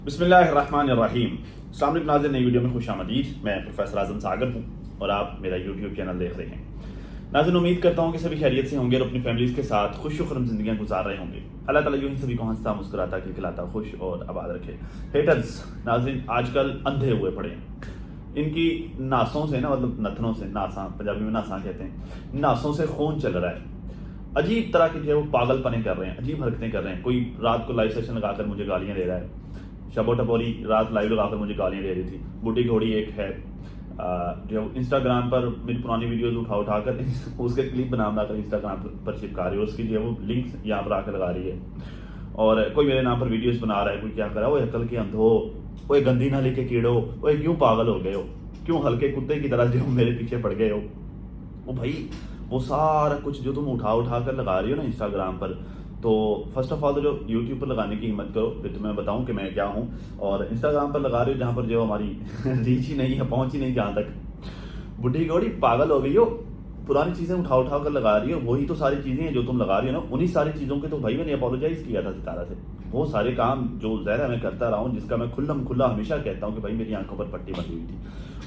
बिस्मिल्लाहिर्रहमानिर्रहीम। अस्सलाम वालेकुम नाज़रीन, नई वीडियो में खुशामदीद। मैं प्रोफेसर आज़म सागर हूँ और आप मेरा यूट्यूब चैनल देख रहे हैं। नाज़रीन, उम्मीद करता हूँ कि सभी खैरियत से होंगे और अपनी फैमिलीज़ के साथ खुश खुरम ज़िंदगियाँ गुजार रहे होंगे। अल्लाह ताला यूं ही सभी को हंसता मुस्कुराता खिलखिलाता खुश और आबाद रखे। हेटर्स नाज़रीन आजकल अंधे हुए पड़े हैं। इनकी नासों से ना, मतलब नथनों से, नासा पंजाबी में नासा कहते हैं, नासों से खून चल रहा है। अजीब तरह के जो है वो पागलपने कर रहे हैं, अजीब हरकतें कर रहे हैं। कोई रात को लाइव सेशन लगाकर मुझे गालियां दे रहा है। शबो टपोरी रात लाइव लगाकर मुझे गालियां दे रही थी। बूटी घोड़ी एक है जो इंस्टाग्राम पर मेरी पुरानी वीडियोस उठा कर उसके क्लिप बनाकर इंस्टाग्राम पर चिपका रही है। उसकी जो है वो लिंक्स यहाँ पर आकर लगा रही है। और कोई मेरे नाम पर वीडियोस बना रहा है, कोई क्या कर रहा है, वो अकल के अंधो, वो गंदी नाली के कीड़ो, वो क्यों पागल हो गए हो, क्यों हल्के कुत्ते की तरह जो मेरे पीछे पड़ गए हो। वो भाई वो सारा कुछ जो तुम उठा कर लगा रही हो ना इंस्टाग्राम पर, तो फर्स्ट ऑफ ऑल तो जो यूट्यूब पर लगाने की हिम्मत करो, फिर तुम्हें बताऊं कि मैं क्या हूं। और इंस्टाग्राम पर लगा रही हो जहां पर जो हमारी रीच ही नहीं है, पहुंच ही नहीं जहां तक। बुढ़ी गौड़ी पागल हो गई हो, पुरानी चीजें उठा कर लगा रही हो। वही तो सारी चीजें हैं जो तुम लगा रही हो ना, उन्हीं सारी चीजों के तो भाई मैंने अपोलोजाइज किया था सितारा से। वो सारे काम जो ज़ाहिर है मैं करता रहा हूँ, जिसका मैं खुल्ला हमेशा कहता हूँ कि भाई मेरी आंखों पर पट्टी बंधी हुई थी,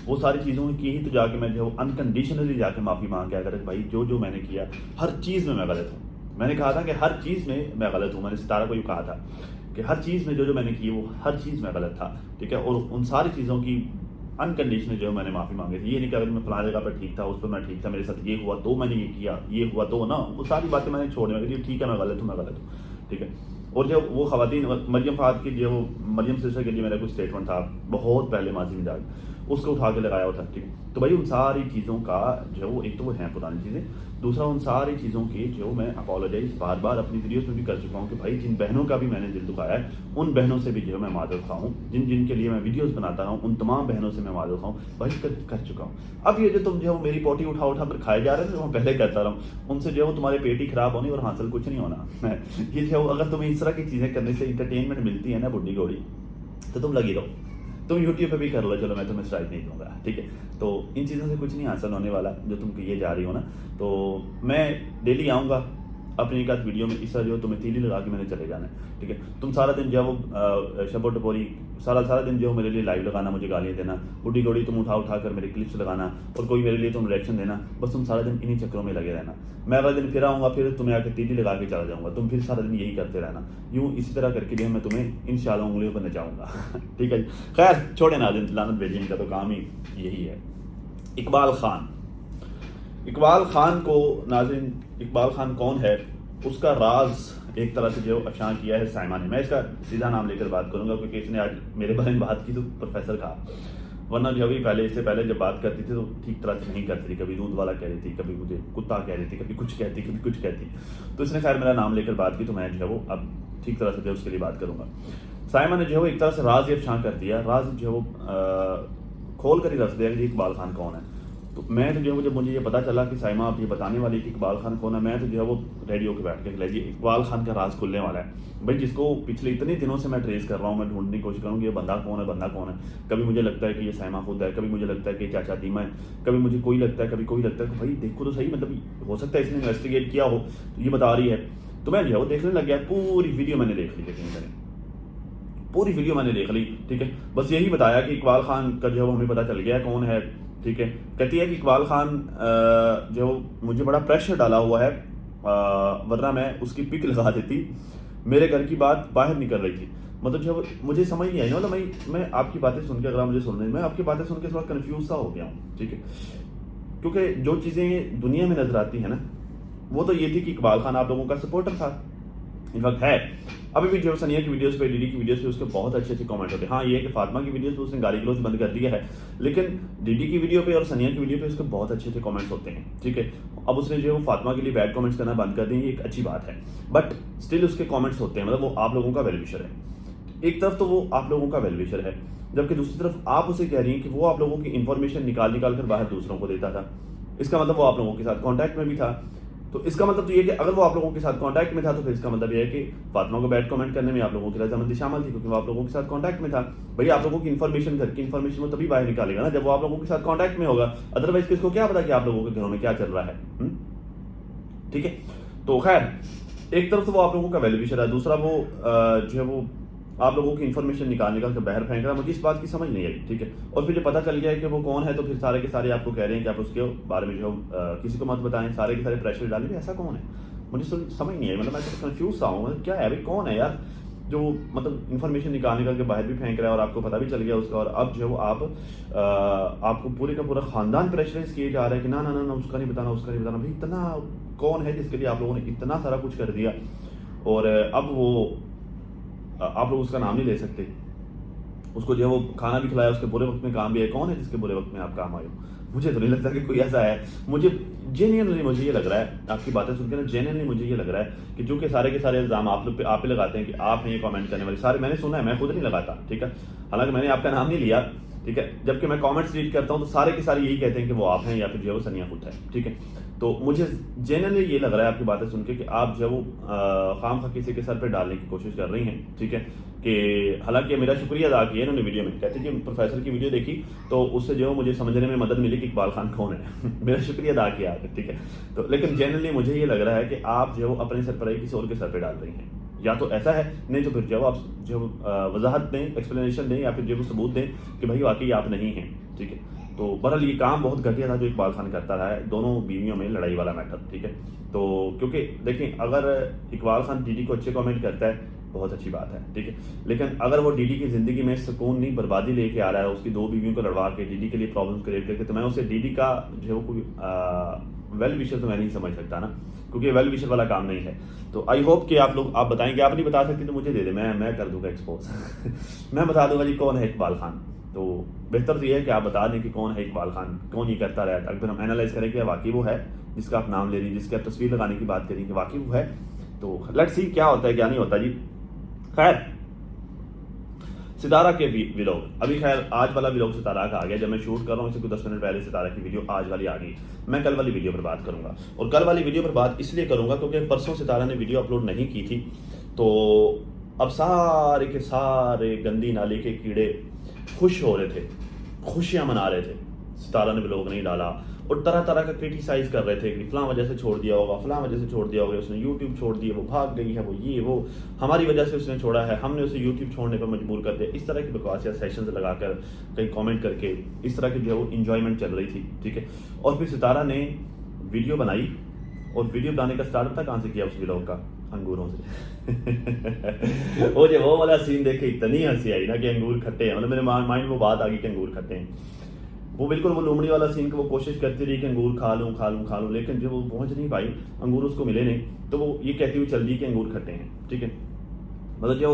वो सारी चीज़ों की ही तो जाके मैं जो अनकंडीशनली जाके माफ़ी मांग के अगर भाई जो मैंने किया हर चीज़ में मैं गलत हूँ। मैंने कहा था कि हर चीज़ में मैं गलत हूँ। मैंने सितारा को यूँ कहा था कि हर चीज़ में जो मैंने की वो हर चीज़ में गलत था, ठीक है। और उन सारी चीज़ों की अनकंडीशनल जो मैंने माफ़ी मांगी थी। ये नहीं कि अगर मैं फलां जगह पर ठीक था, उस पर मैं ठीक था, मेरे साथ ये हुआ तो मैंने ये किया, ये हुआ तो ना, वो सारी बातें मैंने छोड़ने लगी। ठीक है मैं गलत हूँ, ठीक है। और जो वो खवातीन मरियम फाद की जो मरियम सिस्टर के लिए मेरा कुछ स्टेटमेंट था बहुत पहले माजी में जाकर, उसको उठा के लगाया हुआ था, ठीक है। तो भाई उन सारी चीज़ों का जो एक तो वो हैं पुरानी चीज़ें, दूसरा उन सारी चीज़ों की जो मैं अपोलोजाइज बार बार अपनी वीडियोस में भी कर चुका हूँ कि भाई जिन बहनों का भी मैंने दिल दुखाया है उन बहनों से भी जो मैं माजर खा हूँ। जिनके लिए मैं वीडियोस बनाता रहा हूँ उन तमाम बहनों से मैं माजर खा हूँ भाई, कर चुका हूँ। अब ये जो तुम जो मेरी पोटी उठा कर खाए जा रहे हैं, मैं पहले करता रहा हूँ, उनसे जो है तुम्हारी पेट ही खराब होनी और हासिल कुछ नहीं होना। ये जो अगर तुम्हें इस तरह की चीज़ें करने से इंटरटेनमेंट मिलती है ना बुढ़ी घोड़ी, तो तुम लगी रहो। तुम यूट्यूब पे भी कर लो, चलो मैं तुम्हें स्ट्राइक नहीं दूंगा, ठीक है। तो इन चीज़ों से कुछ नहीं हासिल होने वाला जो तुम किए जा रही हो ना। तो मैं डेली आऊँगा अपनी एक आध वीडियो में, इस तरह जो तुम्हें तीली लगा के मैंने चले जाना है, ठीक है। तुम सारा दिन जो वो शबो टपोरी सारा दिन जो मेरे लिए लाइव लगाना, मुझे गालियाँ देना, बुढ़ी घोड़ी तुम उठा कर मेरे क्लिप्स लगाना और कोई मेरे लिए तुम रिएक्शन देना, बस तुम सारा दिन इन्हीं चक्रों में लगे रहना। मैं अगला दिन फिर आऊँगा, फिर तुम्हें आकर तीली लगा के चला जाऊँगा, तुम फिर सारा दिन यही करते रहना। यूँ इसी तरह करके जो मैं तुम्हें इंशाल्लाह उंगलियों पर नचाऊँगा। ठीक है जी। खैर छोड़े ना, लानत भेजिए, इनका तो काम ही यही है। इकबाल खान को नाज़रीन, इकबाल खान कौन है, उसका राज एक तरह से जो अफशा किया है साइमा ने। मैं इसका सीधा नाम लेकर बात करूंगा क्योंकि इसने आज मेरे बारे में बात की तो प्रोफेसर कहा, वरना जो भी इससे पहले जब बात करती थी तो ठीक तरह से नहीं करती थी। कभी दूध वाला कह रही थी, कभी मुझे कुत्ता कह रही थी, कभी कुछ कहती। तो इसने खैर मेरा नाम लेकर बात की, तो मैं जो है वो अब ठीक तरह से जो उसके लिए बात करूंगा। साइमा ने जो है वो एक तरह से राज ये अफशा कर दिया, राज जो है वो खोल कर ही रख दिया कि इकबाल खान कौन है। तो मैं तो जो है जब मुझे ये पता चला कि साइमा आप ये बताने वाली कि इकबाल खान कौन है, मैं तो जो है वो रेडी होकर बैठ के जी इकबाल खान का राज खुलने वाला है भाई, जिसको पिछले इतने दिनों से मैं ट्रेस कर रहा हूँ, मैं ढूंढने की कोशिश करूँ कि ये बंदा कौन है। कभी मुझे लगता है कि ये साइमा खुद है, कभी मुझे लगता है कि चाचा टीमा है, कभी मुझे कोई लगता है, कभी कोई लगता है कि भाई देखो तो सही, मतलब हो सकता है इसने इन्वेस्टिगेट किया हो, तो ये बता रही है। तो मैं जो है वो देखने लग गया, पूरी वीडियो मैंने देख ली, पूरी वीडियो मैंने देख ली, ठीक है। बस यही बताया कि इकबाल खान का जो है हमें पता चल गया कौन है, ठीक है। कहती है कि इकबाल खान जो मुझे बड़ा प्रेशर डाला हुआ है, वरना मैं उसकी पिक लगा देती, मेरे घर की बात बाहर निकल रही थी। मतलब जो मुझे समझ नहीं आई ना, मतलब मैं आपकी बातें सुन के, अगर मुझे सुन रहे, मैं आपकी बातें सुन के थोड़ा कन्फ्यूज सा हो गया हूँ, ठीक है। क्योंकि जो चीज़ें दुनिया में नजर आती है ना, वो तो ये थी कि इकबाल खान आप लोगों का सपोर्टर था, इनफैक्ट है अभी भी। जो सनिया की वीडियोस पे, डीडी की वीडियोस पे उसके बहुत अच्छे कमेंट होते हैं। हाँ ये है कि फातिमा की वीडियोस पे उसने गाली गलौज बंद कर दिया है, लेकिन डीडी की वीडियो पे और सनिया की वीडियो पे उसके बहुत अच्छे कमेंट्स होते हैं, ठीक है। अब उसने जो है फातिमा के लिए बैड कमेंट्स करना बंद कर दिए, ये एक अच्छी बात है, बट स्टिल उसके कमेंट्स होते हैं, मतलब वो आप लोगों का वेल विशर है। एक तरफ तो वो आप लोगों का वेल विशर है, जबकि दूसरी तरफ आप उसे कह रही हैं कि वो आप लोगों की इन्फॉर्मेशन निकाल कर बाहर दूसरों को देता था। इसका मतलब वो आप लोगों के साथ कॉन्टैक्ट में भी था। तो इसका मतलब तो ये कि अगर वो आप लोगों के साथ कांटेक्ट में था, तो फिर इसका मतलब ये है कि फातिमा को बैड कमेंट करने में आप लोगों की रजामंदी शामिल थी, क्योंकि वो आप लोगों के साथ कांटेक्ट में था। भाई आप लोगों की इन्फॉर्मेशन, घर की इन्फॉर्मेशन वो तभी बाहर निकालेगा ना जब वो आप लोगों के साथ कांटेक्ट में होगा, अदरवाइज किसको क्या पता कि आप लोगों के घरों में क्या चल रहा है, ठीक है। तो खैर एक तरफ तो वो आप लोगों का वेल विशर है, दूसरा वो जो है वो आप लोगों की इन्फॉर्मेशन निकाल के बाहर फेंक रहा है। मुझे इस बात की समझ नहीं आई, ठीक है। और फिर जब पता चल गया है कि वो कौन है तो फिर सारे के सारे आपको कह रहे हैं कि आप उसके बारे में जो किसी को मत बताएं, सारे के सारे प्रेशर डालें। ऐसा कौन है, मुझे समझ नहीं आई। मतलब मैं तो कन्फ्यूज सा हूँ, क्या है भाई, कौन है यार जो मतलब इन्फॉर्मेशन निकाल के बाहर भी फेंक रहा है और आपको पता भी चल गया उसका, और अब जो आप आपको पूरे का पूरा खानदान प्रेशराइज किए जा रहा है कि ना ना ना ना उसका नहीं बताना, उसका नहीं बताना। भाई इतना कौन है जिसके लिए आप लोगों ने इतना सारा कुछ कर दिया, और अब वो आप लोग उसका नाम नहीं ले सकते। उसको जो है वो खाना भी खिलाया, उसके बुरे वक्त में काम भी है। कौन है जिसके बुरे वक्त में आप काम आए हो? मुझे तो नहीं लगता कि कोई ऐसा है। मुझे जेन्युइनली मुझे ये लग रहा है, आपकी बातें सुनकर ना जेन्युइनली मुझे ये लग रहा है कि जो कि सारे के सारे इल्ज़ाम आप लोग पे आप पे लगाते हैं कि आप हैं ये कमेंट करने वाले सारे, मैंने सुना है, मैं खुद नहीं लगाता, ठीक है। हालांकि मैंने आपका नाम नहीं लिया, ठीक है। जबकि मैं कमेंट्स रीड करता हूँ तो सारे के सारे यही कहते हैं कि वो आप हैं या फिर जो है वो सनिया खुद है, ठीक है। तो मुझे जेन्युइनली ये लग रहा है आपकी बातें सुन के कि आप जो है वो खामखा किसी के सर पे डालने की कोशिश कर रही हैं, ठीक है। कि हालांकि मेरा शुक्रिया अदा किया इन्होंने वीडियो में, कहते कि प्रोफेसर की वीडियो देखी तो उससे जो मुझे समझने में मदद मिली कि इकबाल खान कौन है। मेरा शुक्रिया अदा किया आपने, ठीक है। तो लेकिन जेन्युइनली मुझे ये लग रहा है कि आप जो अपने सरपराई किसी और के सर पे डाल रही हैं। या तो ऐसा है, नहीं तो फिर जो आप जो वजाहत दें, एक्सप्लेनेशन दें, या फिर जो सबूत दें कि भाई वाकई आप नहीं हैं, ठीक है। तो बहरहाल ये काम बहुत घटिया था जो इकबाल खान करता रहा है, दोनों बीवियों में लड़ाई वाला मैटर, ठीक है। तो क्योंकि देखिए अगर इकबाल खान डीडी को अच्छे कमेंट करता है बहुत अच्छी बात है, ठीक है। लेकिन अगर वो डीडी की ज़िंदगी में सुकून नहीं बर्बादी लेके आ रहा है, उसकी 2 बीवियों को लड़वा के डीडी के लिए प्रॉब्लम्स क्रिएट करके, तो मैं उसे डीडी का जो है वो कोई वेल विशर तो मैं नहीं समझ सकता ना, क्योंकि वेल विशर वाला काम नहीं है। तो आई होप कि आप लोग आप बताएंगे, आप नहीं बता सकते तो मुझे दे दे, मैं कर दूंगा एक्सपोज। मैं बता दूंगा जी कौन है इकबाल खान। तो बेहतर तो ये है कि आप बता दें कि कौन है इकबाल खान, कौन ये करता रहता है। अगर हम एनालाइज करें कि वाकई वो है जिसका आप नाम ले रही, जिसकी आप तस्वीर लगाने की बात करें कि वाकई वो है, तो लेट्स सी क्या होता है क्या नहीं होता जी। खैर, सितारा के व्लॉग, अभी खैर आज वाला व्लॉग सितारा का आ गया। जब मैं शूट कर रहा हूँ इससे कुछ 10 मिनट पहले सितारा की वीडियो आज वाली आ गई। मैं कल वाली वीडियो पर बात करूंगा, और कल वाली वीडियो पर बात इसलिए करूंगा क्योंकि परसों सितारा ने वीडियो अपलोड नहीं की थी। तो अब सारे के सारे गंदी नाली के कीड़े खुश हो रहे थे, खुशियां मना रहे थे सितारा ने व्लॉग नहीं डाला, और तरह तरह का क्रिटिसाइज कर रहे थे कि फलां वजह से छोड़ दिया होगा, फलां वजह से छोड़ दिया होगा, उसने यूट्यूब छोड़ दिया, वो भाग गई है, वो ये वो हमारी वजह से उसने छोड़ा है, हमने उसे यूट्यूब छोड़ने पर मजबूर कर दिया। इस तरह की बकवास या सेशंस लगाकर कहीं कमेंट करके इस तरह की जो है वो इंजॉयमेंट चल रही थी, ठीक है। और फिर सितारा ने वीडियो बनाई, और वीडियो बनाने का स्टार्ट था कहाँ से किया उस व्लॉग का, अंगूरों से। वो जो वो वाला सीन देखे इतनी हंसी आई ना कि अंगूर खट्टे हैं, मतलब मेरे माइंड में वो बात आ गई कि अंगूर खट्टे हैं। वो बिल्कुल वो लोमड़ी वाला सीन कि वो कोशिश करती रही कि अंगूर खा लूँ खा लूँ खा लूँ, लेकिन जब वो पहुंच नहीं पाई, अंगूर उसको मिले नहीं, तो वो ये कहती हुई चल दी कि अंगूर खट्टे हैं, ठीक है। मतलब जो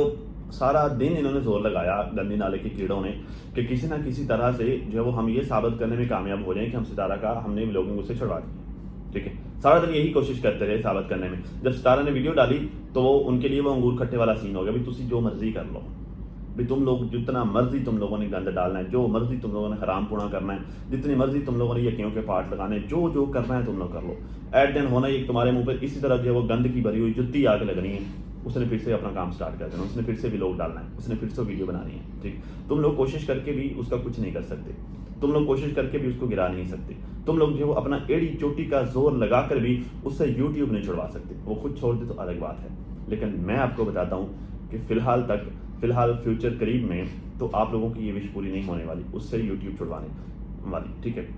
सारा दिन इन्होंने जोर लगाया गंदी नाले के कीड़ों ने कि किसी ना किसी तरह से जो वो हम ये साबित करने में कामयाब हो जाए कि हम सितारा का हमने व्लॉगिंग उससे छुड़वा दी, ठीक है। सारा दिन यही कोशिश करते रहे साबित करने में। जब सितारा ने वीडियो डाली तो वो उनके लिए वो अंगूर खट्टे वाला सीन हो गया, भाई तुम जो मर्जी कर लो, भाई तुम लोग जितना मर्जी तुम लोगों ने गंद डालना है, जो मर्जी तुम लोगों ने हराम पूना करना है, जितनी मर्जी तुम लोगों ने यकीनों के पार्ट लगाने, जो जो करना है तुम लोग कर लो। एट दिन होना ही तुम्हारे मुंह पर इसी तरह जो वो गंद की भरी हुई जुत्ती आगे लगनी है। उसने फिर से अपना काम स्टार्ट कर देना, उसने फिर से व्लॉग डालना है, उसने फिर से वीडियो बनानी है, ठीक। तुम लोग कोशिश करके भी उसका कुछ नहीं कर सकते, तुम लोग कोशिश करके भी उसको गिरा नहीं सकते, तुम लोग जो अपना एड़ी चोटी का जोर लगाकर भी उससे यूट्यूब नहीं छुड़वा सकते। वो खुद छोड़ दे तो अलग बात है, लेकिन मैं आपको बताता हूँ कि फिलहाल फ्यूचर करीब में तो आप लोगों की ये विश पूरी नहीं होने वाली उससे यूट्यूब छुड़वाने वाली, ठीक है।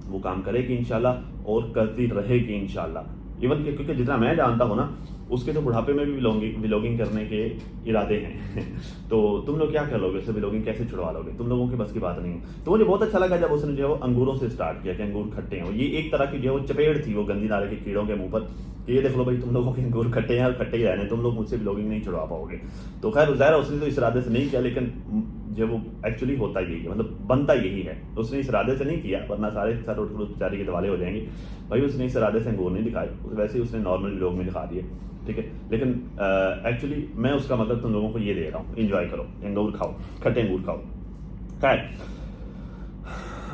वो काम करेगी इंशाल्लाह और करती रहेगी इंशाल्लाह। इवन क्योंकि जितना मैं जानता हूँ ना, उसके तो बुढ़ापे में भी व्लॉगिंग करने के इरादे हैं। तो तुम लोग क्या कर लोगे उससे, व्लॉगिंग कैसे छुड़वा लोगे, तुम लोगों के बस की बात नहीं है। तो मुझे बहुत अच्छा लगा जब उसने जो है वो अंगूरों से स्टार्ट किया कि अंगूर खट्टे हैं। ये एक तरह की जो है वो चपेट थी वो गंदी नाले के कीड़ों के मुंह पर कि ये देख लो भाई तुम लोगों के अंगूर खट्टे हैं और खट्टे ही रहने, तुम लोग मुझसे व्लॉगिंग नहीं छुड़वा पाओगे। तो खैर ज़ाहिर उसने तो इस इरादे से नहीं किया, लेकिन जो वो एक्चुअली होता यही है, मतलब बनता यही है। उसने इस इरादे से नहीं किया, वरना सारे सर उठ बेचारे के दिवाले हो जाएंगे। भाई उसने इस इरादे से अंगूर नहीं दिखाए, वैसे ही उसने नॉर्मल व्लॉग में दिखा दिए, ठीक है। लेकिन एक्चुअली मैं उसका मतलब तुम लोगों को ये दे रहा हूँ, एंजॉय करो, अंगूर खाओ, खट्टे अंगूर खाओ। खैर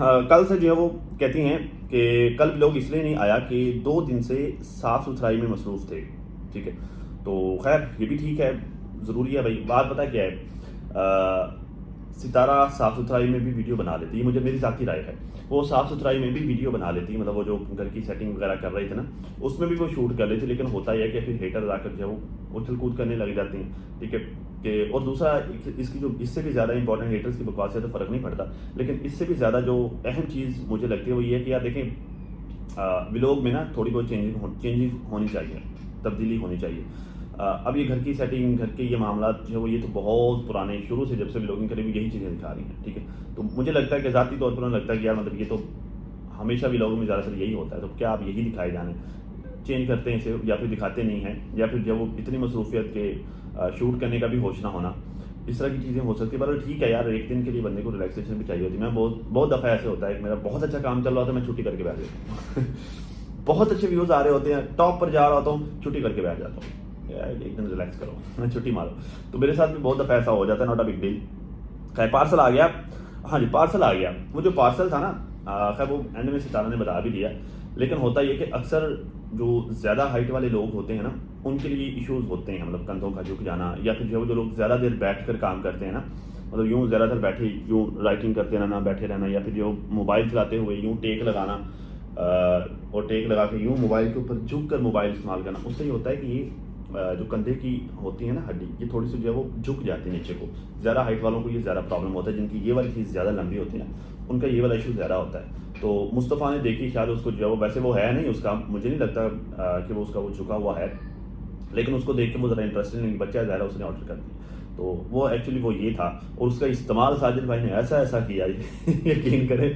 कल से जो है वो कहती हैं कि कल व्लॉग इसलिए नहीं आया कि 2 दिन से साफ़ सुथराई में मसरूफ़ थे, ठीक है। तो खैर ये भी ठीक है, ज़रूरी है भाई। बात पता क्या है, सितारा साफ़ सुथराई में भी वीडियो बना लेती है, मुझे मेरी ज़ाती राय है। वो साफ़ सुथराई में भी वीडियो बना लेती है, मतलब वो जो घर की सेटिंग वगैरह कर रही थी ना, उसमें भी वो शूट कर लेती, लेकिन होता यह है कि फिर हेटर आकर जो है वो उछल कूद करने लग जाती हैं, ठीक है। कि और दूसरा इसकी जो इससे भी ज़्यादा इंपॉर्टेंट हेटर्स की बकवास है तो फ़र्क नहीं पड़ता, लेकिन इससे भी ज़्यादा जो अहम चीज़ मुझे लगती है वो ये है कि यार देखें व्लॉग में ना थोड़ी बहुत चेंजिंग होनी चाहिए, तब्दीली होनी चाहिए। अब ये घर की सेटिंग, घर के ये मामला जो है वो ये तो बहुत पुराने शुरू से जब से व्लॉगिंग करें यही चीज़ें दिखा रही हैं, ठीक है। तो मुझे लगता है कि ज़ाती तौर पर लगता है कि यार मतलब ये तो हमेशा व्लॉग में ज़्यादातर यही होता है, तो क्या आप यही दिखाए जाने, चेंज करते हैं इसे या फिर दिखाते नहीं हैं, या फिर जब वो इतनी मसरूफियत के शूट करने का भी होश ना होना, इस तरह की चीज़ें हो सकती है। पर ठीक है यार, एक दिन के लिए बंदे को रिलैक्सेशन भी चाहिए होती है। मैं बहुत दफ़ा ऐसे होता है कि मेरा बहुत अच्छा काम चल रहा होता है, मैं छुट्टी करके बैठ जाता हूँ बहुत अच्छे व्यूज़ आ रहे होते हैं, टॉप पर जा रहा होता हूँ, छुट्टी करके बैठ जाता हूँ, यार एक दिन रिलैक्स करो मैं छुट्टी मारो। तो मेरे साथ भी बहुत दफ़ा ऐसा हो जाता है, नॉट अ बिग डील। खैर पार्सल आ गया, हाँ जी पार्सल आ गया। वो जो पार्सल था ना, खैर वो एंड में सितारा ने बता भी दिया, लेकिन होता ये कि अक्सर जो ज़्यादा हाइट वाले लोग होते हैं ना, उनके लिए इश्यूज़ होते हैं, मतलब कंधों का झुक जाना, या फिर जो लोग ज़्यादा देर बैठ कर काम करते हैं ना, मतलब यूँ ज़्यादातर बैठे यूँ राइटिंग करते रहना, बैठे रहना, या फिर जो मोबाइल चलाते हुए यूँ टेक लगाना और टेक लगा के यूँ मोबाइल के ऊपर झुक कर मोबाइल इस्तेमाल करना, उससे ये होता है कि ये जो कंधे की होती है ना हड्डी, ये थोड़ी सी जो है वो झुक जाती है नीचे को। ज़्यादा हाइट वालों को ये ज़्यादा प्रॉब्लम होता है, जिनकी ये वाली चीज़ ज़्यादा लंबी होती है ना, उनका ये वाला इशू ज़्यादा होता है। तो मुस्तफ़ा ने देखी शायद उसको जो है वो, वैसे वो है नहीं उसका, मुझे नहीं लगता कि वो उसका वो झुका हुआ है, लेकिन उसको देख के वो ज़रा इंटरेस्टिंग नहीं बच्चा ज़्यादा, उसने ऑर्डर कर दी। तो वो एक्चुअली वो ये था, और उसका इस्तेमाल साजिद भाई ने ऐसा किया यकीन करें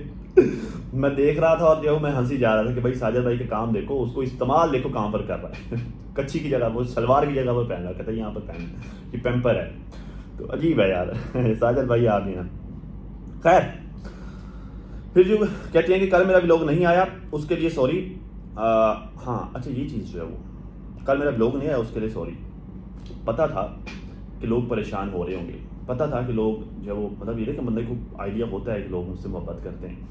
मैं देख रहा था और जो मैं हंसी जा रहा था कि भाई साजिद भाई का काम देखो, उसको इस्तेमाल देखो कहाँ पर कर रहा है कच्छी की जगह वो सलवार की जगह पर पहन रहा, कहता है यहाँ पर पहन कि पेम्पर है। तो अजीब है यार साजिद भाई आ गए ना। खैर फिर जो कहती हैं कि कल मेरा व्लॉग नहीं आया उसके लिए सॉरी। हाँ अच्छा ये चीज़ जो है वो, कल मेरा व्लॉग नहीं आया उसके लिए सॉरी। पता था कि लोग परेशान हो रहे होंगे, पता था कि लोग जो वो, मतलब ये कि बंदे को आइडिया होता है कि लोग मुझसे मोहब्बत करते हैं,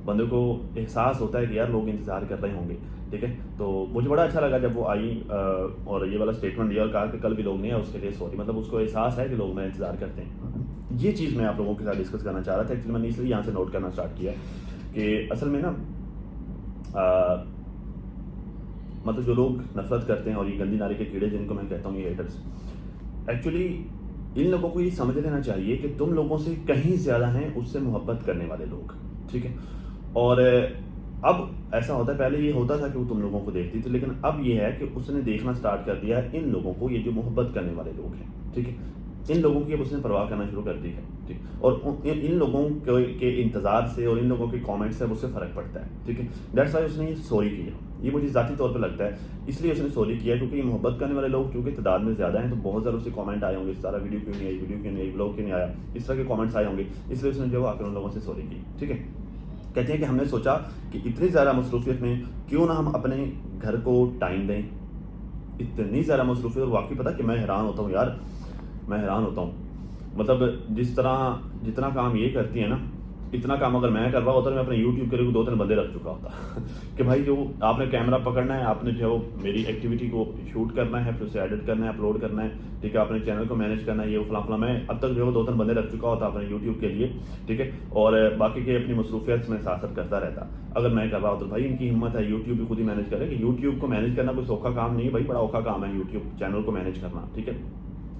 बंदे को एहसास होता है कि यार लोग इंतज़ार कर रहे होंगे, ठीक है। तो मुझे बड़ा अच्छा लगा जब वो आई और ये वाला स्टेटमेंट दिया और कहा कि कल भी लोग नहीं है उसके लिए सॉरी, मतलब उसको एहसास है कि लोग मेरा इंतज़ार करते हैं। ये चीज़ मैं आप लोगों के साथ डिस्कस करना चाह रहा था। एक्चुअली मैंने इसलिए यहाँ से नोट करना स्टार्ट किया कि असल में ना मतलब जो लोग नफरत करते हैं और ये गंदी नाली के कीड़े जिनको मैं कहता हूँ ये हेटर्स, एक्चुअली इन लोगों को ये समझ लेना चाहिए कि तुम लोगों से कहीं ज़्यादा हैं उससे मोहब्बत करने वाले लोग, ठीक है। और अब ऐसा होता है, पहले ये होता था कि वो तुम लोगों को देखती थी, लेकिन अब ये है कि उसने देखना स्टार्ट कर दिया है इन लोगों को, ये जो मोहब्बत करने वाले लोग हैं, ठीक है, इन लोगों की अब उसने परवाह करना शुरू कर दी है, ठीक। और इन लोगों के इंतज़ार से और इन लोगों के कमेंट से उससे फ़र्क पड़ता है, ठीक है। दैट्स वाई उसने ये सॉरी किया। ये मुझे ज़ाती तौर पर लगता है इसलिए उसने सॉरी किया, क्योंकि ये मोहब्बत करने वाले लोग चूँकि तादाद में ज़्यादा हैं, तो बहुत ज़्यादा उससे कमेंट आए होंगे, इस सारा वीडियो क्यों नहीं आई, वीडियो क्यों नहीं आई, ब्लॉग क्यों नहीं आया, इस तरह के कमेंट्स आए होंगे, इसलिए उसने जो आकर उन लोगों से सॉरी की, ठीक है। कहते हैं कि हमने सोचा कि इतनी ज़्यादा मसरूफियत में क्यों ना हम अपने घर को टाइम दें, इतनी ज़्यादा मसरूफियत। और वाकई पता कि मैं हैरान होता हूँ यार, मैं हैरान होता हूँ, मतलब जितना काम ये करती है ना, इतना काम अगर मैं कर रहा होता तो मैं अपने यूट्यूब के लिए 2-3 बंदे रख चुका होता कि भाई जो आपने कैमरा पकड़ना है, आपने जो है वो मेरी एक्टिविटी को शूट करना है, फिर उसे एडिट करना है, अपलोड करना है, ठीक है, अपने चैनल को मैनेज करना है, ये वो फला मैं अब तक जो है वो 2-3 बंदे रख चुका होता अपने यूट्यूब के लिए, ठीक है। और बाकी के अपनी मसरूफियत में साथ करता रहता अगर मैं कर रहा होता। तो भाई इनकी हिम्मत है, यूट्यूब भी खुद ही मैनेज करे, कि यूट्यूब को मैनेज करना कोई सौखा काम नहीं है भाई, बड़ा औखा काम है यूट्यूब चैनल को मैनेज करना, ठीक है।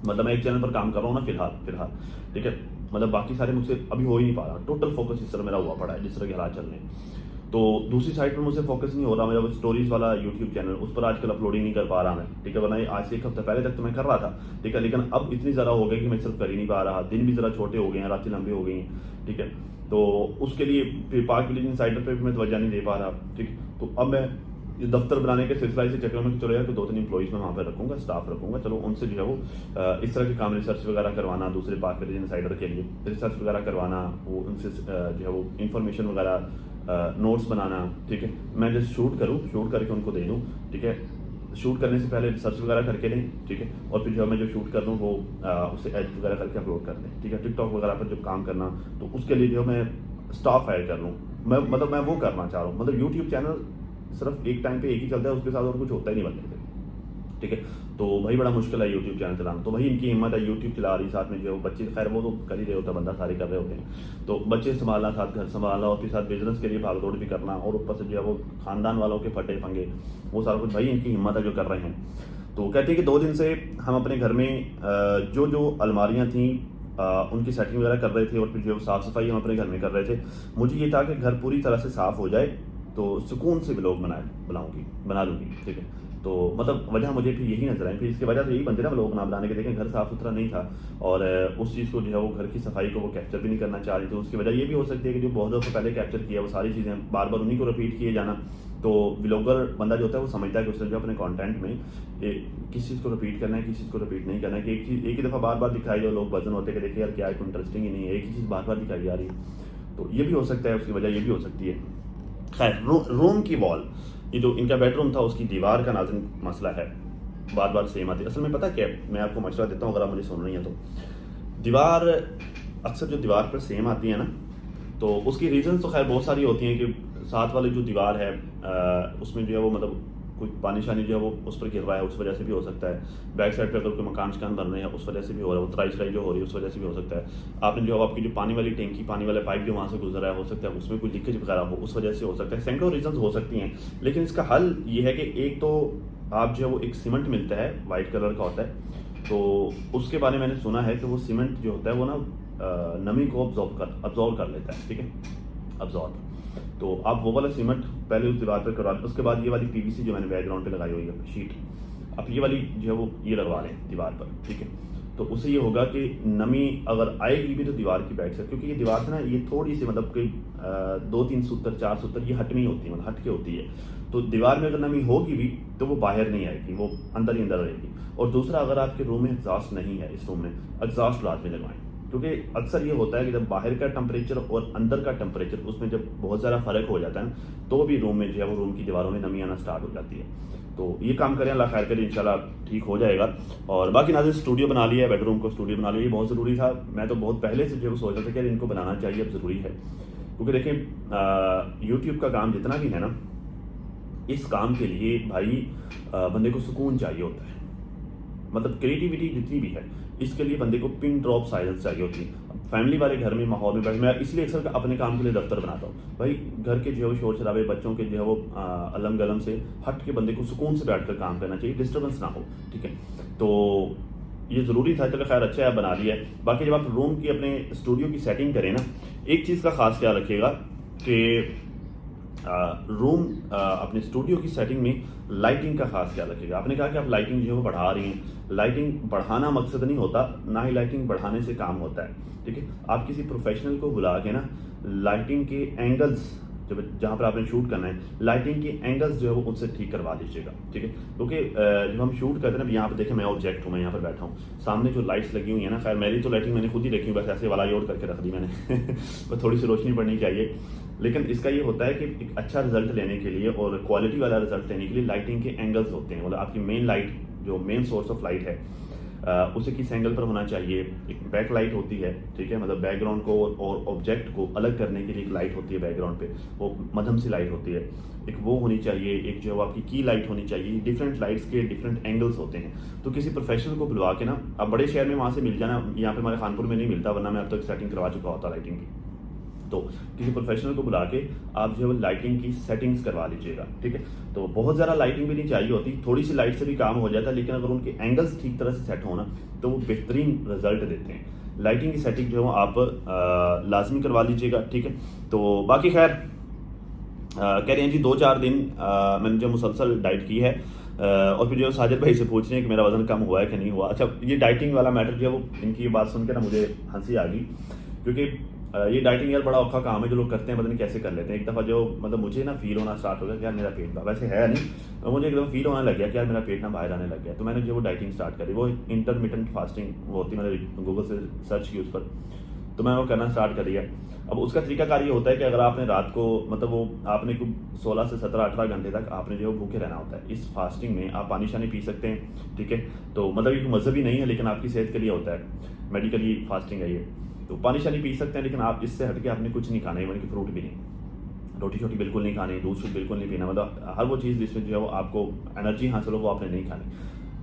मतलब मैं एक चैनल पर काम कर रहा हूँ ना फिलहाल, ठीक है, मतलब बाकी सारे मुझसे अभी हो ही नहीं पा रहा, टोटल फोकस इस तरह मेरा हुआ पड़ा है जिस तरह के हालात चल रहे हैं। तो दूसरी साइड पर मुझसे फोकस नहीं हो रहा, मेरा स्टोरीज वाला यूट्यूब चैनल, उस पर आजकल अपलोडिंग नहीं कर पा रहा मैं, ठीक है, वरना आज से 1 हफ्ते पहले तक तो मैं कर रहा था, ठीक है, लेकिन अब इतनी ज़्यादा हो गई कि मैं सिर्फ कर ही नहीं पा रहा, दिन भी ज़रा छोटे हो गए हैं, रातें लंबी हो गई हैं, ठीक है। तो उसके लिए फिर पाक विलेज इनसाइडर पर भी मैं तवज्जो नहीं दे पा रहा, ठीक है। तो अब मैं ये दफ्तर बनाने के सिलसिला से चक्कर में चलो यार तो 2-3 एम्प्लॉइज़ मैं वहाँ पर रखूँगा, स्टाफ रखूँगा, चलो उनसे जो है वो इस तरह के काम रिसर्च वगैरह करवाना, दूसरे पाक विलेज इनसाइडर के लिए रिसर्च वगैरह करवाना, वो उनसे जो है वो इन्फॉर्मेशन वगैरह नोट्स बनाना, ठीक है। मैं जस्ट शूट करके उनको दे दूँ, ठीक है। शूट करने से पहले रिसर्च वगैरह करके लें, ठीक है, और फिर जो मैं जो शूट कर लूँ वो उसे एडिट वगैरह करके अपलोड कर दें, ठीक है। टिकटॉक वगैरह पर जब काम करना तो उसके लिए जो मैं स्टाफ हायर कर लूँ, मैं वो करना चाह रहा हूँ। मतलब यूट्यूब चैनल सिर्फ एक टाइम पे एक ही चलता है, उसके साथ और कुछ होता ही नहीं बंदे से, ठीक है। तो भाई बड़ा मुश्किल है यूट्यूब चैनल चलाना। तो भाई इनकी हिम्मत है, यूट्यूब चला रही, साथ में जो बच्चे, खैर वो तो कर ही रहे होता, बंदा सारे कर रहे होते हैं, तो बच्चे संभालना, साथ घर संभालना, और फिर साथ बिजनेस के लिए भागदौड़ भी करना, और ऊपर से जो है वो खानदान वालों के फटे पंगे, वो सारा कुछ भाई इनकी हिम्मत है जो कर रहे हैं। तो कहते हैं कि 2 दिन से हम अपने घर में जो जो अलमारियाँ थीं उनकी सेटिंग वगैरह कर रहे थे और फिर जो साफ़ सफाई हम अपने घर में कर रहे थे। मुझे ये था कि घर पूरी तरह से साफ़ हो जाए तो सुकून से व्लॉग बना लूँगी, ठीक है। तो मतलब वजह मुझे फिर यही नज़र आई, फिर इसकी वजह तो यही बनती ना व्लॉग बनाने के। देखें घर साफ़ सुथरा नहीं था और उस चीज़ को जो है वो घर की सफाई को वो कैप्चर भी नहीं करना चाह रही थी। उसकी वजह ये भी हो सकती है कि जो बहुत दफ़ा पहले कैप्चर किया वो सारी चीज़ें बार बार उन्हीं को रिपीट किए जाना। तो व्लॉगर बंदा जो होता है वो समझता है कि उसने जो अपने कंटेंट में किस चीज़ को रिपीट करना है, किस चीज़ को रिपीट नहीं करना है, कि एक चीज़ एक ही दफ़ा बार बार दिखाई जो लोग वजन होते हैं कि देखिए यार क्या है, इंटरेस्टिंग ही नहीं है, एक ही चीज़ बार बार दिखाई जा रही है। तो ये भी हो सकता है, उसकी वजह ये भी हो सकती है। खैर, रूम की वॉल, ये जो इनका बेडरूम था उसकी दीवार का नाज़िम मसला है, बार बार सेम आती है। असल में पता क्या है, मैं आपको मशवरा देता हूँ अगर आप मुझे सुन रही हैं तो। दीवार अक्सर जो दीवार पर सेम आती है ना, तो उसकी रीज़न तो खैर बहुत सारी होती हैं कि साथ वाली जो दीवार है उसमें जो है वो मतलब कोई पानी शानी जो है वो उस पर गिर रहा है, उस वजह से भी हो सकता है। बैक साइड पे अगर कोई मकान शकान बन रहे हैं उस वजह से भी हो रहा है, वो तराई शराई जो हो रही है उस वजह से भी हो सकता है। आपने जो आपकी जो पानी वाली टैंकी, पानी वाला पाइप जो वहाँ से गुजर रहा है, हो सकता है उसमें कोई लीकेज वगैरह हो, उस वजह से हो सकता है। सैकड़ों रीजन हो सकती हैं, लेकिन इसका हल ये है कि एक तो आप जो है वो एक सीमेंट मिलता है, वाइट कलर का होता है, तो उसके बारे में मैंने सुना है कि वो सीमेंट जो होता है वो ना नमी को अब्जॉर्व कर लेता है, ठीक है, अब्जॉर्ब। तो आप वो वाला सीमेंट पहले उस दीवार पर करवा लें, उसके बाद ये वाली पीवीसी जो मैंने बैकग्राउंड पे लगाई हुई है शीट, आप ये वाली जो है वो ये लगवा लें दीवार पर, ठीक है। तो उससे ये होगा कि नमी अगर आएगी भी तो दीवार की बैक साइड, क्योंकि ये दीवार से ना ये थोड़ी सी मतलब कि 2-3 सूत्र 4 सूत्र ये हटमी होती है, मतलब हट के होती है। तो दीवार में अगर नमी होगी भी तो वो बाहर नहीं आएगी, वो अंदर ही अंदर रहेगी। और दूसरा, अगर आपके रूम में एग्जॉस्ट नहीं है, इस रूम में एग्जॉस्ट लाजमी लगवाएं, क्योंकि अक्सर ये होता है कि जब बाहर का टेम्परेचर और अंदर का टेम्परेचर उसमें जब बहुत ज़्यादा फ़र्क हो जाता है ना, तो भी रूम में जो है वो रूम की दीवारों में नमी आना स्टार्ट हो जाती है। तो ये काम करें, अल्लाह खैर करे, इंशाल्लाह ठीक हो जाएगा। और बाकी नाज़िर स्टूडियो बना लिया है, बेडरूम को स्टूडियो बना लिया, ये बहुत ज़रूरी था। मैं तो बहुत पहले से जो सोच रहा था कि यार इनको बनाना चाहिए, अब ज़रूरी है। क्योंकि देखें यूट्यूब का काम जितना भी है ना, इस काम के लिए भाई बंदे को सुकून चाहिए होता है, मतलब क्रिएटिविटी जितनी भी है इसके लिए बंदे को पिन ड्रॉप साइलेंस चाहिए होती है। फैमिली वाले घर में माहौल में बैठ, मैं इसलिए अक्सर अपने काम के लिए दफ्तर बनाता हूँ भाई, घर के जो है वो शोर शराबे, बच्चों के जो है वो अलम गलम से हट के बंदे को सुकून से बैठ कर काम करना चाहिए, डिस्टर्बेंस ना हो, ठीक है। तो ये ज़रूरी था, चलो खैर अच्छा है, आप बना लिया है। बाकी जब आप रूम की अपने स्टूडियो की सेटिंग करें ना, एक चीज़ का ख़ास ख्याल रखिएगा कि रूम अपने स्टूडियो की सेटिंग में लाइटिंग का खास ख्याल रखिएगा। आपने कहा कि आप लाइटिंग जो है वो बढ़ा रही हैं, लाइटिंग बढ़ाना मकसद नहीं होता, ना ही लाइटिंग बढ़ाने से काम होता है, ठीक है। आप किसी प्रोफेशनल को बुला के ना लाइटिंग के एंगल्स, जब जहाँ पर आपने शूट करना है, लाइटिंग के एंगल्स जो है वो उनसे ठीक करवा लीजिएगा, ठीक है। क्योंकि जब हम शूट करते हैं ना, यहाँ पर देखें मैं ऑब्जेक्ट हूँ, मैं यहाँ पर बैठा हूँ, सामने जो लाइट्स लगी हुई है ना, खैर मेरी तो लाइटिंग मैंने खुद ही रखी हुई, बस ऐसे वाला योर करके रख दी मैंने तो थोड़ी सी रोशनी पड़नी चाहिए। लेकिन इसका ये होता है कि एक अच्छा रिजल्ट लेने के लिए और क्वालिटी वाला रिजल्ट लेने के लिए लाइटिंग के एंगल्स होते हैं, मतलब आपकी मेन लाइट जो मेन सोर्स ऑफ लाइट है उसे किस एंगल पर होना चाहिए। एक बैक लाइट होती है, ठीक है, मतलब बैकग्राउंड को और ऑब्जेक्ट को अलग करने के लिए एक लाइट होती है बैकग्राउंड पे, वो मध्यम सी लाइट होती है, एक वो होनी चाहिए, एक जो आपकी की लाइट होनी चाहिए। डिफरेंट लाइट्स के डिफरेंट एंगल्स होते हैं। तो किसी प्रोफेशनल को बुलवा के ना, अब बड़े शहर में वहाँ से मिल जाना, यहाँ पे हमारे खानपुर में नहीं मिलता, वरना मैं अब तक सेटिंग करवा चुका होता लाइटिंग की। तो किसी प्रोफेशनल को बुला के आप जो है वो लाइटिंग की सेटिंग्स करवा लीजिएगा, ठीक है। तो बहुत ज़्यादा लाइटिंग भी नहीं चाहिए होती, थोड़ी सी लाइट से भी काम हो जाता है, लेकिन अगर उनके एंगल्स ठीक तरह से सेट हो ना तो वो बेहतरीन रिजल्ट देते हैं। लाइटिंग की सेटिंग जो है आप लाजमी करवा लीजिएगा, ठीक है। तो बाकी खैर कह रहे हैं जी 2-4 दिन मैंने जो मुसलसल डाइट की है और फिर जो साजिद भाई से पूछ रहे हैं कि मेरा वज़न कम हुआ है कि नहीं हुआ। अच्छा, ये डाइटिंग वाला मैटर जो है वो, इनकी ये बात सुन के ना मुझे हंसी आ गई, क्योंकि ये डाइटिंग यार बड़ा औखा काम है, जो लोग करते हैं पता नहीं कैसे कर लेते हैं। एक दफ़ा जो मतलब मुझे ना फील होना स्टार्ट हो गया कि यार मेरा पेट, वैसे है नहीं, मुझे एकदम फील होने लग गया कि यार मेरा पेट ना बाहर आने लग गया। तो मैंने जो वो डाइटिंग स्टार्ट करी, वो इंटरमिटेंट फास्टिंग वो होती है, मैंने गूगल से सर्च की उस पर, तो मैं वो करना स्टार्ट कर दिया। अब उसका तरीकाकार ये होता है कि अगर आपने रात को मतलब वो आपने को 16 से 17-18 घंटे तक आपने जो भूखे रहना होता है। इस फास्टिंग में आप पानी शानी पी सकते हैं, ठीक है। तो मतलब ये मजहबी नहीं है, लेकिन आपकी सेहत के लिए होता है, मेडिकली फास्टिंग है ये। तो पानी शानी पी सकते हैं, लेकिन आप इससे हटके आपने कुछ नहीं खाना है, इवन कि फ्रूट भी नहीं, रोटी छोटी बिल्कुल नहीं खानी, दूध शुद्ध बिल्कुल नहीं पीना, मतलब हर वो चीज़ जिसमें जो है वो आपको एनर्जी हासिल हो वो आपने नहीं खानी।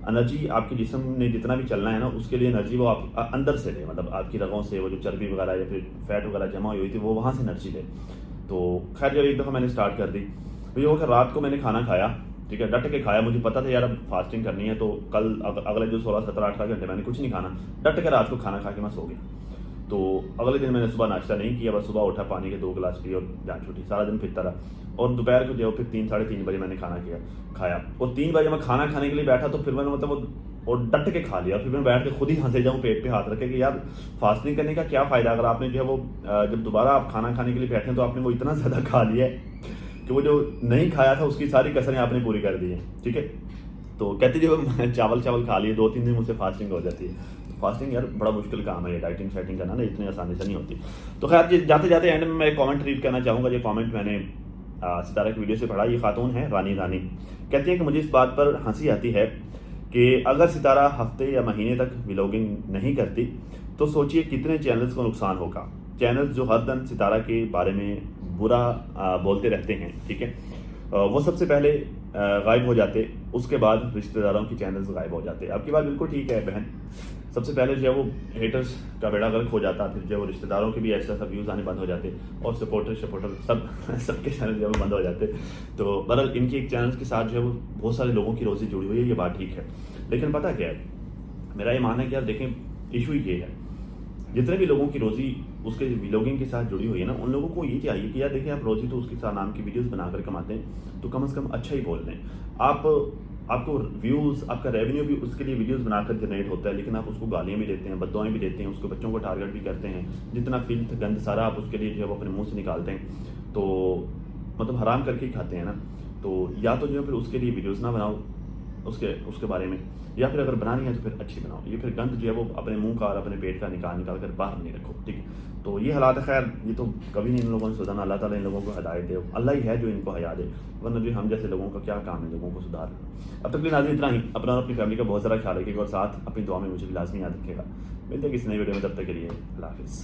एनर्जी आपके जिस्म ने जितना भी चलना है ना, उसके लिए एनर्जी वो आप अंदर से ले, मतलब आपकी रगों से वो जो चर्बी वगैरह या फिर फैट वगैरह जमा हुई थी वो वहाँ से एनर्जी ले। तो खैर जब एक दफ़ा मैंने स्टार्ट कर दी, तो ये होकर रात को मैंने खाना खाया ठीक है, डट के खाया। मुझे पता था यार अब फास्टिंग करनी है, तो कल अगले जो 16, 17, 18 घंटे मैंने कुछ नहीं खाना, डट के रात को खाना खा के मैं सो गया। तो अगले दिन मैंने सुबह नाश्ता नहीं किया, बस सुबह उठा, पानी के 2 गिलास पिए और जान छूटी, सारा दिन फिरता रहा। और दोपहर को जो फिर 3, साढ़े 3 बजे मैंने खाया, और 3 बजे मैं खाना खाने के लिए बैठा, तो फिर मैंने मतलब वो और डट के खा लिया। फिर मैं बैठ के खुद ही हंसे जाऊँ, पेट पे हाथ रखे कि यार फास्टिंग करने का क्या फ़ायदा, अगर आपने जो है वो जब दोबारा आप खाना खाने के लिए बैठे तो आपने वो इतना ज़्यादा खा लिया है कि वो जो नहीं खाया था उसकी सारी कसरें आपने पूरी कर दी हैं, ठीक है। तो कहते जो चावल खा लिए 2-3 दिन मुझसे फास्टिंग हो जाती है। तो फास्टिंग यार बड़ा मुश्किल काम है ये, डाइटिंग शाइटिंग करना ना इतनी आसानी से नहीं होती। तो खैर जाते जाते एंड में मैं एक कॉमेंट रीड करना चाहूँगा। ये कॉमेंट मैंने सितारा की वीडियो से पढ़ा। ये खातून है रानी, कहती है कि मुझे इस बात पर हंसी आती है कि अगर सितारा हफ्ते या महीने तक व्लॉगिंग नहीं करती तो सोचिए कितने चैनल्स को नुकसान होगा। चैनल्स जो हर दिन सितारा के बारे में बुरा बोलते रहते हैं, ठीक है, वो सबसे पहले गायब हो जाते, उसके बाद रिश्तेदारों की चैनल्स गायब हो जाते। आपकी बात बिल्कुल ठीक है बहन, सबसे पहले जो है वो हेटर्स का बेड़ा गर्क हो जाता, फिर जो है वो रिश्तेदारों के भी ऐसा व्यूज़ आने बंद हो जाते, और सपोर्टर सबके चैनल जो है वो बंद हो जाते। तो बहरहाल इनकी एक चैनल के साथ जो है वो बहुत सारे लोगों की रोज़ी जुड़ी हुई है, ये बात ठीक है। लेकिन पता क्या है, मेरा ये मानना है कि यार देखें, इशू ये है, जितने भी लोगों की रोज़ी उसके व्लॉगिंग के साथ जुड़ी हुई है ना, उन लोगों को ये चाहिए कि यार देखिए, आप रोज़ी तो उसके साथ नाम की वीडियोस बनाकर कमाते हैं, तो कम से कम अच्छा ही बोल लें। आपको व्यूज़, आपका रेवेन्यू भी उसके लिए वीडियोस बनाकर जनरेट होता है, लेकिन आप उसको गालियाँ भी देते हैं, बद्दुआएं भी देते हैं, उसके बच्चों को टारगेट भी करते हैं, जितना फिल्थ गंद सारा आप उसके लिए जो है वो अपने मुँह से निकालते हैं, तो मतलब हराम करके ही खाते हैं ना। तो या तो जो है फिर उसके लिए वीडियोज़ ना बनाओ उसके बारे में, या फिर अगर बनानी है तो फिर अच्छी बनाओ। ये फिर गंद जो है वो अपने मुंह का और अपने पेट का निकाल कर बाहर नहीं रखो, ठीक है। तो ये हालात है। खैर ये तो कभी नहीं इन लोगों ने सुधारना, अल्लाह ताला इन लोगों को हिदायत दे, अल्लाह ही है जो इनको हया दे, वरना जो हम जैसे लोगों का क्या काम है लोगों को सुधारना। अब तक भी नाज़रीन इतना ही, अपना और अपनी फैमिली का बहुत सारा ख्याल रखिएगा, और साथ अपनी दुआ में मुझे भी लाजमी याद रखिएगा। मिलते हैं किसी नई वीडियो में, तब तक के लिए अल्लाह हाफ़िज़।